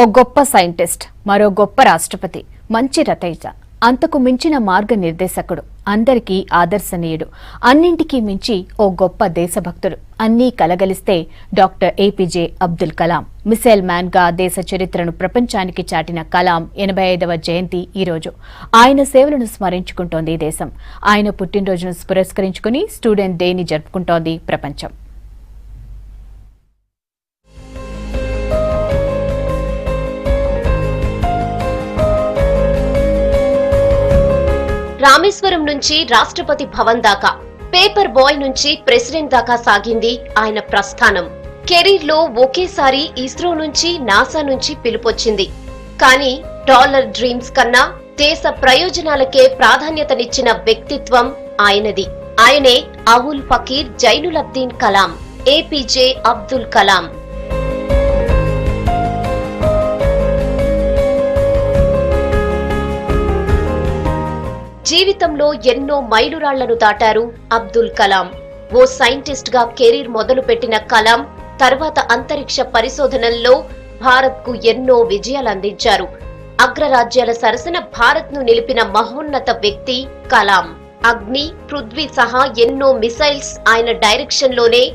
ఓ గొప్ప సైంటిస్ట్, మరో గొప్ప రాష్ట్రపతి, మంచి రచయిత, అంతకు మించిన మార్గనిర్దేశకుడు, అందరికీ ఆదర్శనీయుడు, అన్నింటికీ మించి ఓ గొప్ప దేశభక్తుడు అన్నీ కలగలిస్తే doctor APJ Abdul Kalam. Missile man గా దేశ చరిత్రను ప్రపంచానికి చాటిన కలాం 85వ జయంతి ఈరోజు. ఆయన సేవలను స్మరించుకుంటోంది దేశం. ఆయన పుట్టినరోజును పురస్కరించుకుని స్టూడెంట్ డేని జరుపుకుంటోంది ప్రపంచం. రామేశ్వరం నుంచి రాష్ట్రపతి భవన్ దాకా, పేపర్ బాయ్ నుంచి ప్రెసిడెంట్ దాకా సాగింది ఆయన ప్రస్థానం. కెరీర్ లో ఒకేసారి ఇస్రో నుంచి, నాసా నుంచి పిలుపొచ్చింది. కానీ డాలర్ డ్రీమ్స్ కన్నా దేశ ప్రయోజనాలకే ప్రాధాన్యతనిచ్చిన వ్యక్తిత్వం ఆయనది. ఆయనే అవుల్ ఫకీర్ జైనులబ్దీన్ కలాం, ఏపీజే అబ్దుల్ కలాం. జీవితంలో ఎన్నో మైలురాళ్లను దాటారు అబ్దుల్ కలాం. ఓ సైంటిస్ట్ గా కెరీర్ మొదలు పెట్టిన కలాం తర్వాత అంతరిక్ష పరిశోధనల్లో భారత్ కు ఎన్నో విజయాలు అందించారు. అగ్రరాజ్యాల సరసన భారత్ ను నిలిపిన మహోన్నత వ్యక్తి కలాం. అగ్ని, పృథ్వీ సహా ఎన్నో మిసైల్స్ ఆయన డైరెక్షన్ లోనే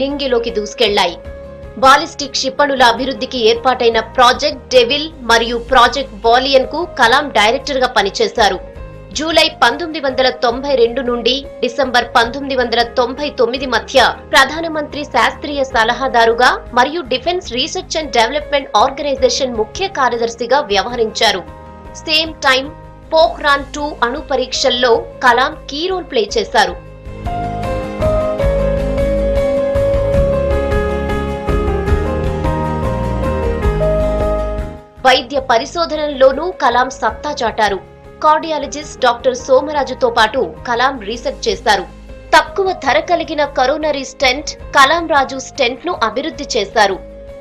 నింగిలోకి దూసుకెళ్లాయి. బాలిస్టిక్ క్షిపణుల అభివృద్ధికి ఏర్పాటైన ప్రాజెక్ట్ డెవిల్ మరియు ప్రాజెక్ట్ బాలియన్ కు కలాం డైరెక్టర్ గా పనిచేశారు. జూలై 1992 నుండి డిసెంబర్ 1999 మధ్య ప్రధానమంత్రి శాస్త్రీయ సలహాదారుగా మరియు defence research and development organisation ముఖ్య కార్యదర్శిగా వ్యవహరించారు. సేమ్ టైం పోఖ్రాన్ 2 అణు పరీక్షల్లో కలాం కీ రోల్ ప్లే చేశారు. వైద్య పరిశోధనల్లోనూ కలాం సత్తా చాటారు. కార్డియాలజిస్ట్ డాక్టర్ సోమరాజుతో పాటు కలాం రీసెర్చ్ చేశారు. తక్కువ ధర కలిగిన కరోనరీ స్టెంట్, కలాం రాజు స్టెంట్ ను అభివృద్ధి చేశారు.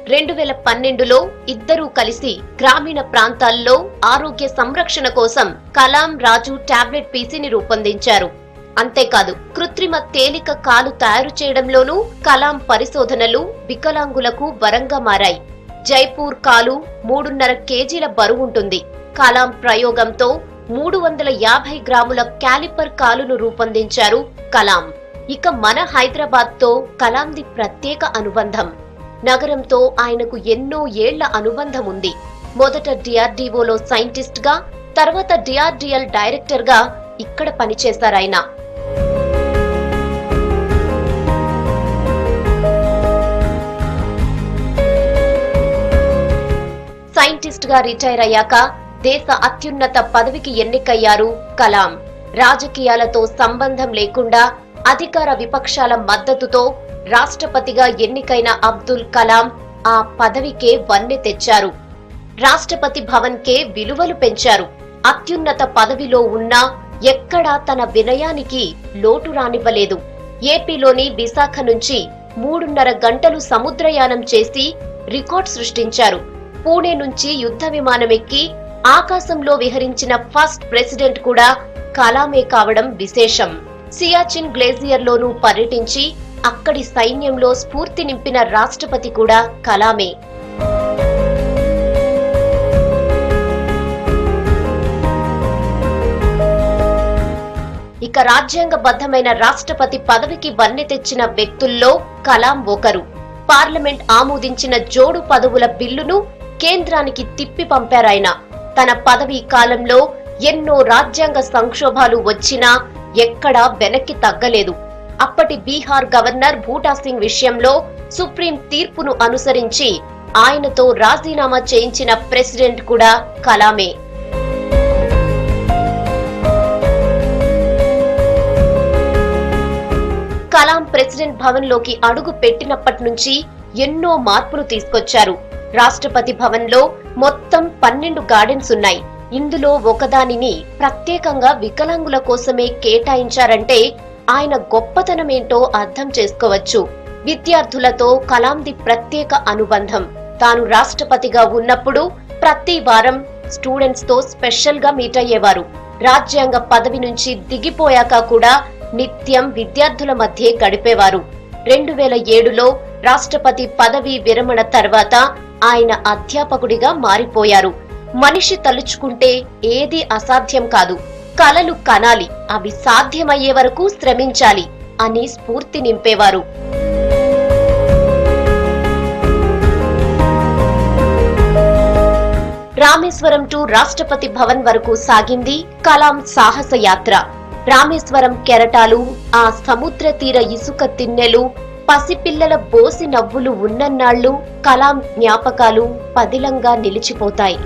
2012లో ఇద్దరూ కలిసి గ్రామీణ ప్రాంతాల్లో ఆరోగ్య సంరక్షణ కోసం కలాం రాజు టాబ్లెట్ పీసీని రూపొందించారు. అంతేకాదు, కృత్రిమ తేలిక కాలు తయారు చేయడంలోనూ కలాం పరిశోధనలు వికలాంగులకు వరంగా మారాయి. జైపూర్ కాలు 3.5 కేజీల బరువుంటుంది. కలాం ప్రయోగంతో 350 గ్రాముల క్యాలిపర్ కాలును రూపొందించారు కలాం. ఇక మన హైదరాబాద్ తో కలాంది ప్రత్యేక అనుబంధం. నగరంతో ఆయనకు ఎన్నో ఏళ్ల అనుబంధం ఉంది. మొదట డిఆర్డీఓలో సైంటిస్ట్ గా, తర్వాత డిఆర్డీఎల్ డైరెక్టర్ గా ఇక్కడ పనిచేశారాయన. సైంటిస్ట్ గా రిటైర్ అయ్యాక దేశ అత్యున్నత పదవికి ఎన్నికయ్యారు కలాం. రాజకీయాలతో సంబంధం లేకుండా అధికార విపక్షాల మద్దతుతో రాష్ట్రపతిగా ఎన్నికైన అబ్దుల్ కలాం ఆ పదవికే వన్నె తెచ్చారు. రాష్ట్రపతి భవన్ కే విలువలు పెంచారు. అత్యున్నత పదవిలో ఉన్నా ఎక్కడా తన వినయానికి లోటు రానివ్వలేదు. ఏపీలోని విశాఖ నుంచి 3.5 గంటలు సముద్రయానం చేసి రికార్డ్ సృష్టించారు. పూణే నుంచి యుద్ధ విమానం ఎక్కి ఆకాశంలో విహరించిన ఫస్ట్ ప్రెసిడెంట్ కూడా కలామే కావడం విశేషం. సియాచిన్ గ్లేసియర్ లోనూ పర్యటించి అక్కడి సైన్యంలో స్ఫూర్తి నింపిన రాష్ట్రపతి కూడా కలామే. ఇక రాజ్యాంగబద్ధమైన రాష్ట్రపతి పదవికి వన్నె తెచ్చిన వ్యక్తుల్లో కలాం ఒకరు. పార్లమెంట్ ఆమోదించిన జోడు పదవుల బిల్లును కేంద్రానికి తిప్పి పంపారాయన. తన పదవీ కాలంలో ఎన్నో రాజ్యాంగ సంక్షోభాలు వచ్చినా ఎక్కడా వెనక్కి తగ్గలేదు. అప్పటి బీహార్ గవర్నర్ బూటా సింగ్ విషయంలో సుప్రీం తీర్పును అనుసరించి ఆయనతో రాజీనామా చేయించిన ప్రెసిడెంట్ కూడా కలామే. కలాం ప్రెసిడెంట్ భవన్ లోకి అడుగు పెట్టినప్పటి నుంచి ఎన్నో మార్పులు తీసుకొచ్చారు. రాష్ట్రపతి భవన్ లో మొత్తం 12 గార్డెన్స్ ఉన్నాయి. ఇందులో ఒకదానిని ప్రత్యేకంగా వికలాంగుల కోసమే కేటాయించారంటే ఆయన గొప్పతనమేంటో అర్థం చేసుకోవచ్చు. విద్యార్థులతో కలాంది ప్రత్యేక అనుబంధం. తాను రాష్ట్రపతిగా ఉన్నప్పుడు ప్రతి వారం స్టూడెంట్స్ తో స్పెషల్ గా మీట్ అయ్యేవారు. రాజ్యాంగ పదవి నుంచి దిగిపోయాక కూడా నిత్యం విద్యార్థుల మధ్య గడిపేవారు. 2007లో రాష్ట్రపతి పదవీ విరమణ తర్వాత ఆయన అధ్యాపకుడిగా మారిపోయారు. మనిషి తలుచుకుంటే ఏది అసాధ్యం కాదు. కలలు కనాలి, అవి సాధ్యమయ్యే వరకు శ్రమించాలి అని స్ఫూర్తి నింపేవారు. రామేశ్వరం టు రాష్ట్రపతి భవన్ వరకు సాగింది కలాం సాహస యాత్ర. రామేశ్వరం కెరటాలు, ఆ సముద్ర తీర ఇసుక తిన్నెలు, పసిపిల్లల బోసి నవ్వులు ఉన్నన్నాళ్లు కలాం జ్ఞాపకాలు పదిలంగా నిలిచిపోతాయి.